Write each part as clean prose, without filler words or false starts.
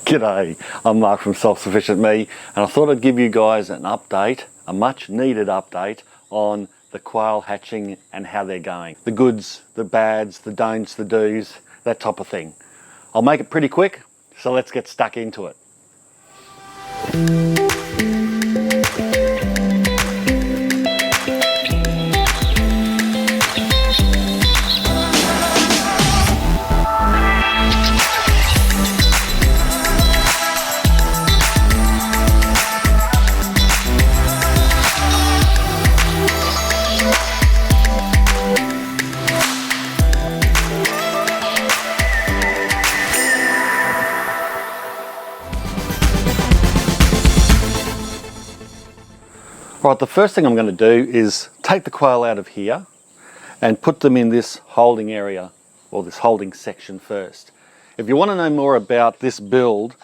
G'day, I'm Mark from Self-Sufficient Me, and I thought I'd give you guys an update, a much needed update on the quail hatching and how they're going. The goods, the bads, the don'ts, the do's, that type of thing. I'll make it pretty quick, so let's get stuck into it. Right, the first thing I'm going to do is take the quail out of here and put them in this holding area, or this holding section first. If you want to know more about this build,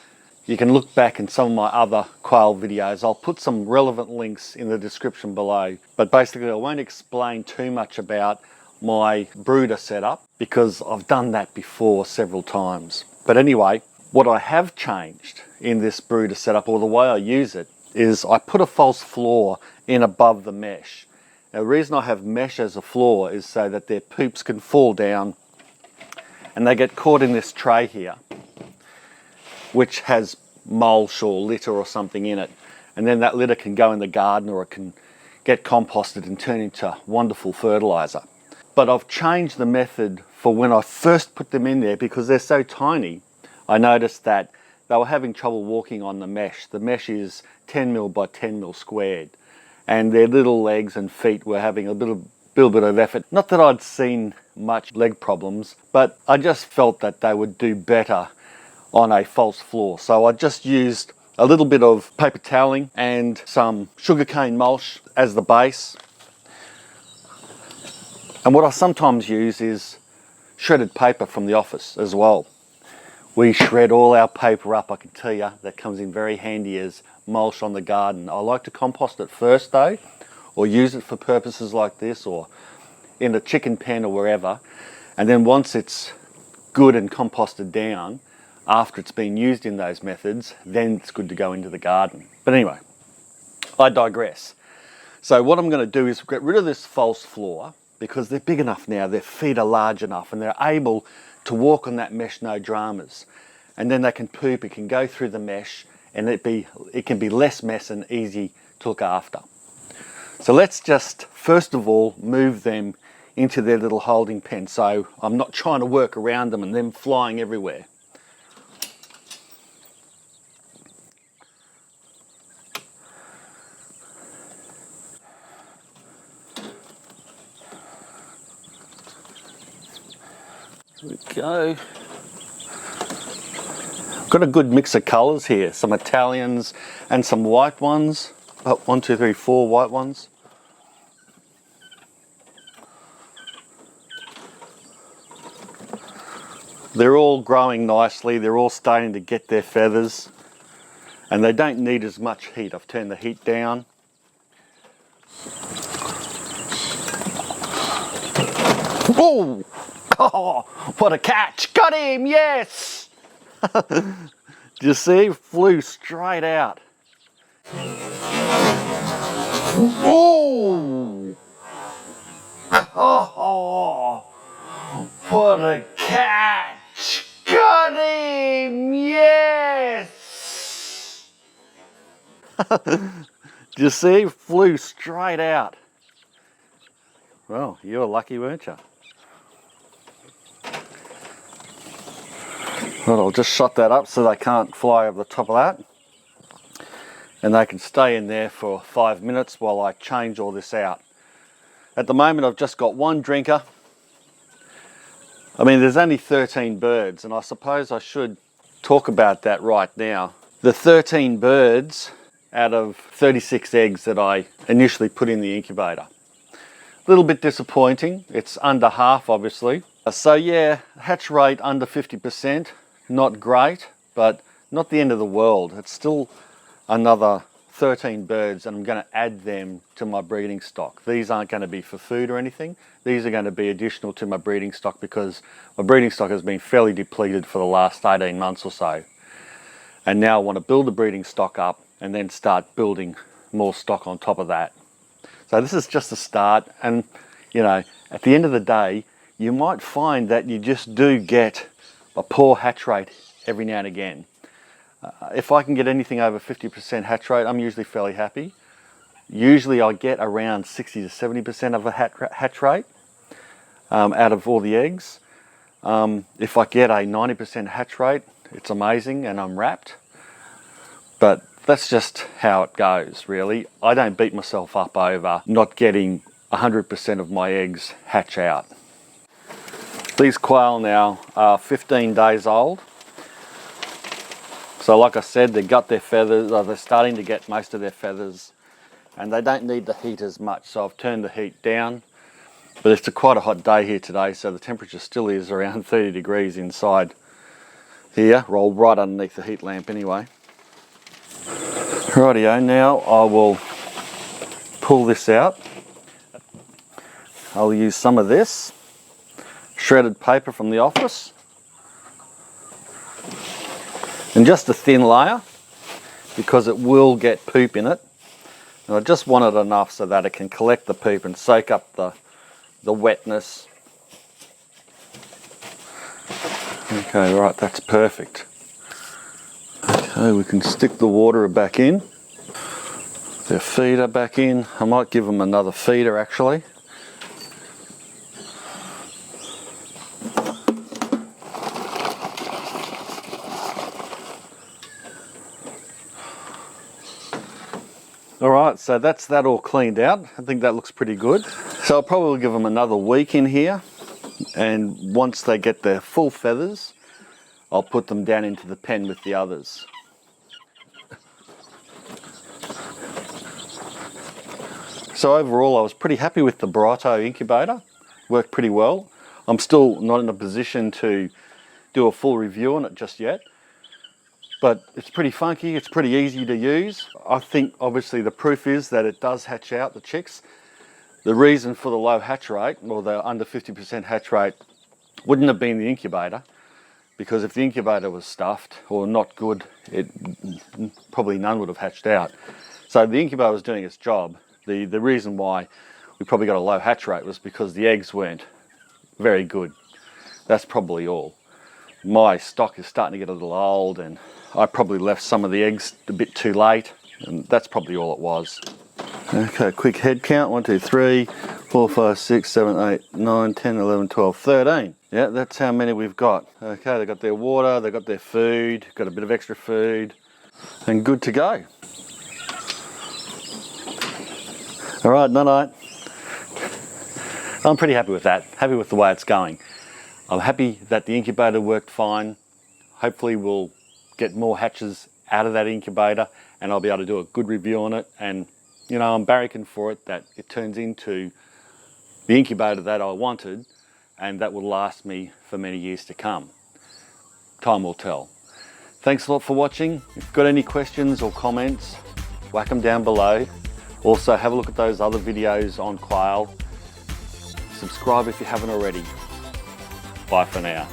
you can look back in some of my other quail videos. I'll put some relevant links in the description below. But basically I won't explain too much about my brooder setup because I've done that before several times. But anyway, what I have changed in this brooder setup, or the way I use it, is I put a false floor in above the mesh. Now, the reason I have mesh as a floor is so that their poops can fall down and they get caught in this tray here, which has mulch or litter or something in it. And then that litter can go in the garden, or it can get composted and turn into wonderful fertilizer. But I've changed the method for when I first put them in there because they're so tiny. I noticed that they were having trouble walking on the mesh. The mesh is 10 mil by 10 mil squared, and their little legs and feet were having a little bit of effort. Not that I'd seen much leg problems, but I just felt that they would do better on a false floor. So I just used a little bit of paper toweling and some sugarcane mulch as the base. And what I sometimes use is shredded paper from the office as well. We shred all our paper up, I can tell you. That comes in very handy as mulch on the garden. I like to compost it first though, or use it for purposes like this, or in a chicken pen or wherever. And then once it's good and composted down, after it's been used in those methods, then it's good to go into the garden. But anyway, I digress. So what I'm going to do is get rid of this false floor because they're big enough now, their feet are large enough, and they're able to walk on that mesh, no dramas. And then they can poop, it can go through the mesh, and it can be less mess and easy to look after. So let's just first of all move them into their little holding pen, so I'm not trying to work around them and them flying everywhere. There we go. Got a good mix of colours here, some Italians and some white ones. Oh, 1, 2, 3, 4 white ones. They're all growing nicely, they're all starting to get their feathers, and they don't need as much heat. I've turned the heat down. Oh! Oh, what a catch! Got him, yes! Do you see? Flew straight out. Oh! Oh! What a catch! Got him, yes! Do you see? Flew straight out. Well, you were lucky, weren't you? Well, I'll just shut that up so they can't fly over the top of that. And they can stay in there for 5 minutes while I change all this out. At the moment I've just got one drinker. I mean, there's only 13 birds, and I suppose I should talk about that right now. The 13 birds out of 36 eggs that I initially put in the incubator. A little bit disappointing. It's under half, obviously. So yeah, hatch rate under 50%. Not great, but not the end of the world. It's still another 13 birds, and I'm going to add them to my breeding stock. These aren't going to be for food or anything. These are going to be additional to my breeding stock because my breeding stock has been fairly depleted for the last 18 months or so. And now I want to build the breeding stock up and then start building more stock on top of that. So this is just a start, and you know, at the end of the day, you might find that you just do get a poor hatch rate every now and again. If I can get anything over 50% hatch rate, I'm usually fairly happy. Usually I get around 60 to 70% of a hatch rate out of all the eggs. If I get a 90% hatch rate, it's amazing and I'm wrapped. But that's just how it goes, really. I don't beat myself up over not getting 100% of my eggs hatch out. These quail now are 15 days old. So like I said, they got their feathers, they're starting to get most of their feathers, and they don't need the heat as much. So I've turned the heat down, but it's quite a hot day here today, so the temperature still is around 30 degrees inside here, rolled right underneath the heat lamp anyway. Rightio, now I will pull this out. I'll use some of this shredded paper from the office, and just a thin layer because it will get poop in it. And I just want it enough so that it can collect the poop and soak up the wetness. Okay, right, that's perfect. Okay, we can stick the water back in, their feeder back in. I might give them another feeder actually. Alright, so that's that all cleaned out. I think that looks pretty good. So I'll probably give them another week in here, and once they get their full feathers, I'll put them down into the pen with the others. So overall I was pretty happy with the Borotto Incubator. Worked pretty well. I'm still not in a position to do a full review on it just yet, but it's pretty funky, it's pretty easy to use. I think obviously the proof is that it does hatch out the chicks. The reason for the low hatch rate, or the under 50% hatch rate, wouldn't have been the incubator, because if the incubator was stuffed or not good, probably none would have hatched out. So the incubator was doing its job. The reason why we probably got a low hatch rate was because the eggs weren't very good. That's probably all. My stock is starting to get a little old, and I probably left some of the eggs a bit too late, and that's probably all it was. Okay, quick head count. 1, 2, 3, 4, 5, 6, 7, 8, 9, 10, 11, 12, 13. Yeah, that's how many we've got. Okay, they got their water, they got their food, got a bit of extra food, and good to go. All right, night. I'm pretty happy with that. Happy with the way it's going. I'm happy that the incubator worked fine. Hopefully we'll get more hatches out of that incubator, and I'll be able to do a good review on it. And you know, I'm barracking for it that it turns into the incubator that I wanted, and that will last me for many years to come. Time will tell. Thanks a lot for watching. If you've got any questions or comments, whack them down below. Also, have a look at those other videos on quail. Subscribe if you haven't already. Bye for now.